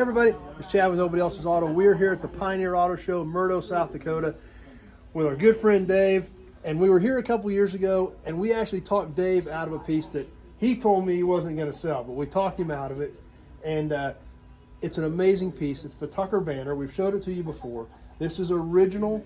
everybody, it's Chad with Nobody Else's Auto. We're here at the Pioneer Auto Show, Murdo, South Dakota, with our good friend Dave. And we were here a couple years ago, and we actually talked Dave out of a piece that he told me he wasn't going to sell, but we talked him out of it. And it's an amazing piece. It's the Tucker Banner. We've showed it to you before. This is an original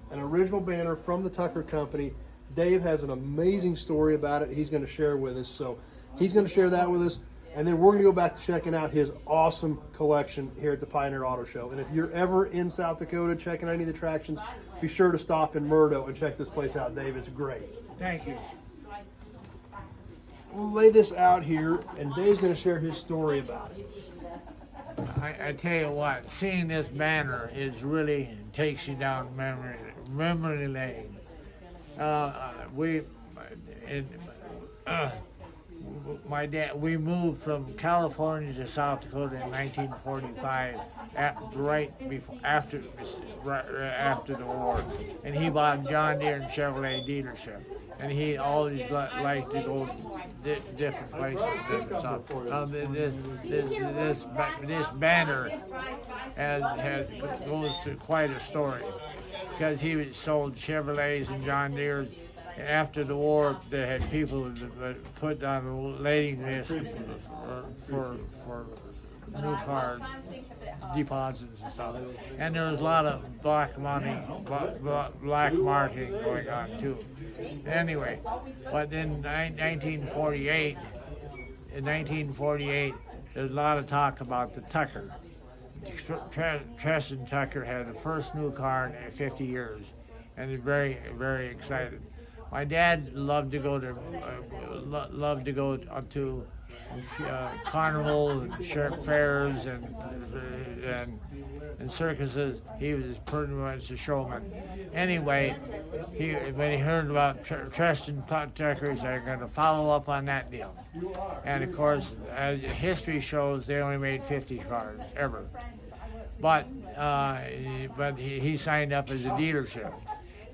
banner from the Tucker Company. Dave has an amazing story about it he's going to share with us. So he's going to share that with us. And then we're going to go back to checking out his awesome collection here at the Pioneer Auto Show. And if you're ever in South Dakota checking any of the attractions, be sure to stop in Murdo and check this place out, Dave. It's great. Thank you. We'll lay this out here, and Dave's going to share his story about it. I tell you what, seeing this banner is really takes you down memory lane. My dad, we moved from California to South Dakota in 1945, after the war, and he bought John Deere and Chevrolet dealership, and he always liked to go different places, different stuff. This banner goes to quite a story, because he sold Chevrolets and John Deere's. After the war, they had people put on a waiting list for new cars, deposits and stuff. And there was a lot of black money, black marketing going on too. Anyway, but in 1948, there's a lot of talk about the Tucker. Treston Tucker had the first new car in 50 years, and they're very, very excited. My dad loved to go to carnival and fairs and circuses. He was pretty much a showman. Anyway, when he heard about Treston Tucker, he said, "I'm going to follow up on that deal." And of course, as history shows, they only made 50 cars ever. But he signed up as a dealership.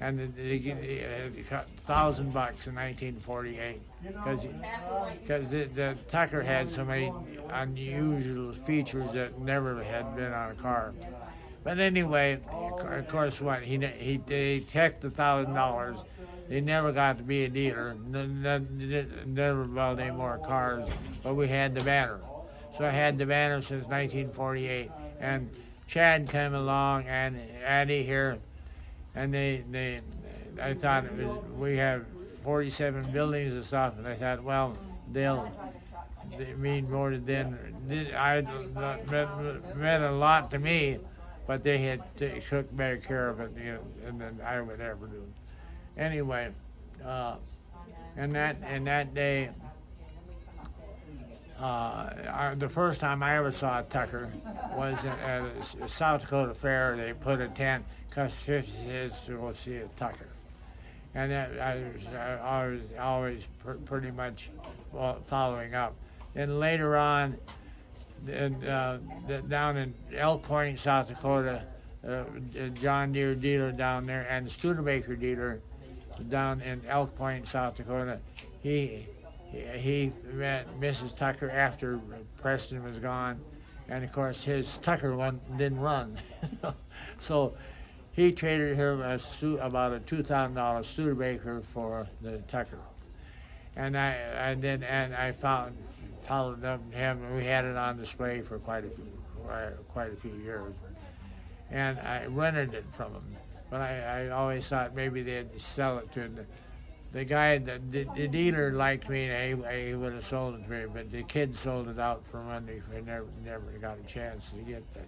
And they got $1,000 in 1948 because the Tucker had so many unusual features that never had been on a car. But anyway, of course, they took the $1,000. They never got to be a dealer. Never bought any more cars. But we had the banner, so I had the banner since 1948. And Chad came along and Addie here. And I thought we have 47 buildings and stuff, and I thought, well, they mean more than meant a lot to me, but they took better care of it than I would ever do. Anyway, and that day, the first time I ever saw a Tucker was at a South Dakota fair. They put a tent. Cost 50 cents to go see a Tucker, and that I was always pretty much following up. Then later on, down in Elk Point, South Dakota, John Deere dealer down there and Studebaker dealer down in Elk Point, South Dakota, he met Mrs. Tucker after Preston was gone, and of course his Tucker one didn't run, so. He traded her about a $2,000 Studebaker for the Tucker, and I followed up him. And we had it on display for quite a few years, and I rented it from him. But I always thought maybe they'd sell it to the guy. The dealer liked me, and he would have sold it to me. But the kid sold it out for money. I never got a chance to get that.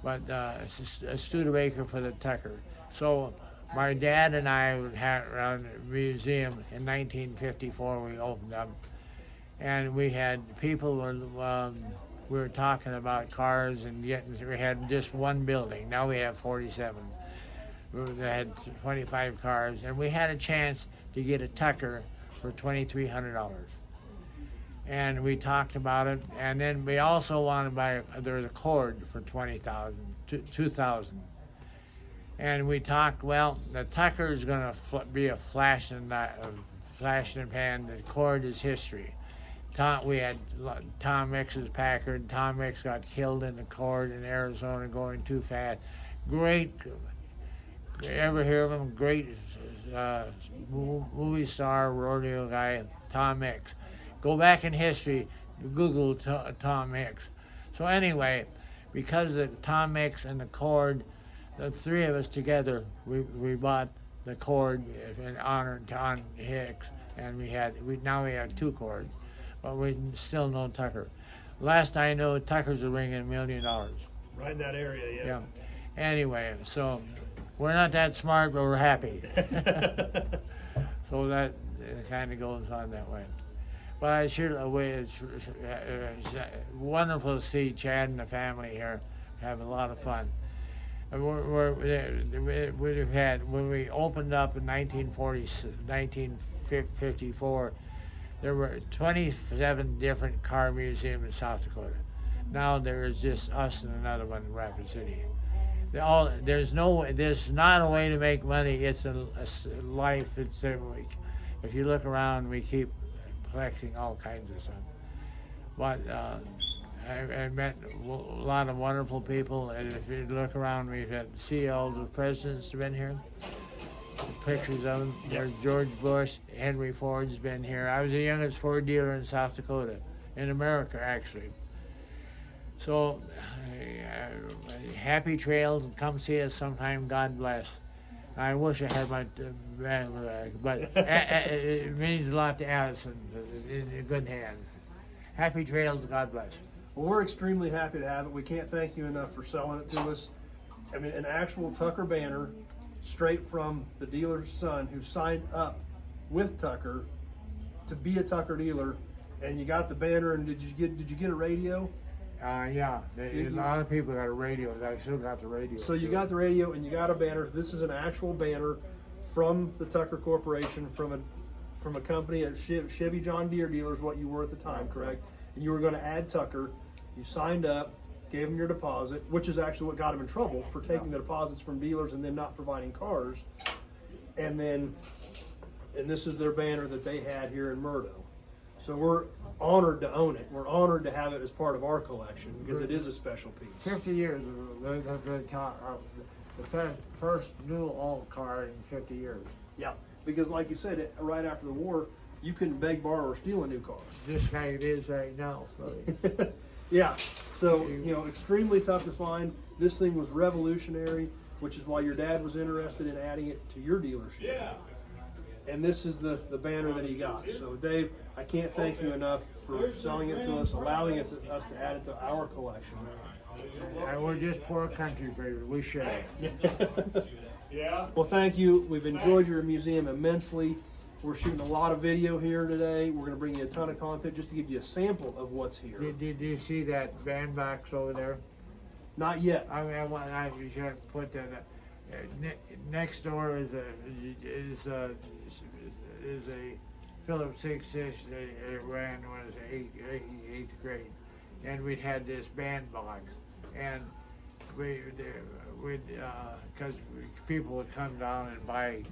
But it's a Studebaker for the Tucker. So my dad and I would have around the museum in 1954. We opened up, and we had people we were talking about cars and we had just one building. Now we have 47. We had 25 cars, and we had a chance to get a Tucker for $2,300. And we talked about it, and then we also wanted to buy. There was a Cord for $2,000, and we talked. Well, the Tucker is going to be a flash in the pan. The Cord is history. We had Tom Mix's Packard. Tom Mix got killed in the cord in Arizona going too fast. Great, ever hear of him? Great movie star, rodeo guy, Tom Mix. Go back in history, Google Tom Mix. So anyway, because of Tom Mix and the cord, the three of us together, we bought the cord in honor of Tom Hicks, and now we have two cords, but we still know Tucker. Last I know, Tucker's a ringing $1 million. Right in that area, yeah. Yeah. Anyway, so we're not that smart, but we're happy. So that kind of goes on that way. But I sure it's wonderful to see Chad and the family here have a lot of fun. We've had, when we opened up in 1954, there were 27 different car museums in South Dakota. Now there is just us and another one in Rapid City. There's not a way to make money. It's a life. If you look around, we keep collecting all kinds of stuff. But I met a lot of wonderful people, and if you look around, we've had CLs of presidents have been here. Pictures of them. There's George Bush, Henry Ford's been here. I was the youngest Ford dealer in South Dakota, in America actually. So, happy trails, and come see us sometime. God bless. I wish I had my but it means a lot to us, and in good hands. Happy trails, God bless. Well, we're extremely happy to have it. We can't thank you enough for selling it to us. I mean, an actual Tucker banner, straight from the dealer's son who signed up with Tucker to be a Tucker dealer. And you got the banner, and did you get a radio? Yeah, a lot of people got a radio. I still got the radio. So you got the radio and you got a banner. This is an actual banner from the Tucker Corporation, from a company at Chevy John Deere dealers, what you were at the time, correct? And you were going to add Tucker. You signed up, gave them your deposit, which is actually what got them in trouble for taking the deposits from dealers and then not providing cars. And this is their banner that they had here in Murdo. So we're honored to own it. We're honored to have it as part of our collection because it is a special piece. 50 years, the first new old car in 50 years. Yeah, because like you said, right after the war, you couldn't beg, borrow, or steal a new car. Just how it is right now. Yeah, so, extremely tough to find. This thing was revolutionary, which is why your dad was interested in adding it to your dealership. Yeah. And this is the banner that he got. So, Dave, I can't thank you enough for selling it to us, allowing us to add it to our collection. We're just poor country people. We share. Yeah. Well, thank you. We've enjoyed your museum immensely. We're shooting a lot of video here today. We're going to bring you a ton of content just to give you a sample of what's here. Did you see that bandbox over there? Not yet. I should put that. Next door is a Phillips 66 they ran when I was in eighth grade, and we'd had this band box, and because people would come down and buy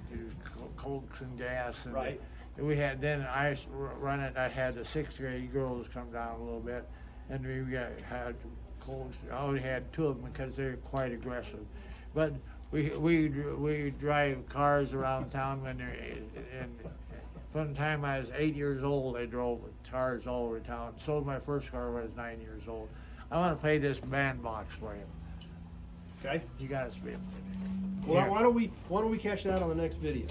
cokes and gas, and right. We had, then I run it. I had the sixth grade girls come down a little bit, and we had cokes. I only had two of them because they're quite aggressive, but we drive cars around town when they're and from the time I was 8 years old, I drove cars all over town. Sold my first car when I was 9 years old. I want to play this band box for you. Okay. You got to speak. Well, why don't we catch that on the next video?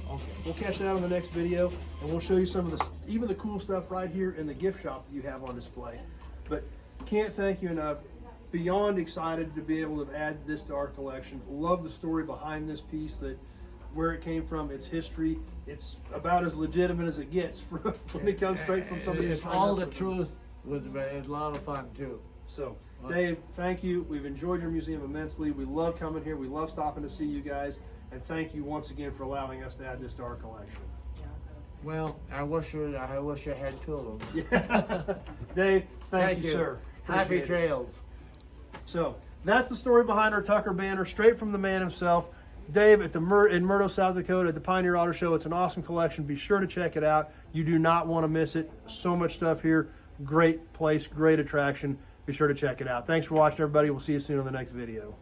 Okay. We'll catch that on the next video, and we'll show you some of even the cool stuff right here in the gift shop that you have on display. But can't thank you enough. Beyond excited to be able to add this to our collection. Love the story behind this piece, where it came from, its history. It's about as legitimate as it gets when it comes straight from somebody. It's all the truth, but it's a lot of fun too. So, Dave, thank you. We've enjoyed your museum immensely. We love coming here. We love stopping to see you guys. And thank you once again for allowing us to add this to our collection. Well, I wish I had two of them. Yeah. Dave, thank you, sir. Happy trails. So, that's the story behind our Tucker banner, straight from the man himself. Dave at in Murdo, South Dakota at the Pioneer Auto Show. It's an awesome collection. Be sure to check it out. You do not want to miss it. So much stuff here. Great place, great attraction. Be sure to check it out. Thanks for watching, everybody. We'll see you soon on the next video.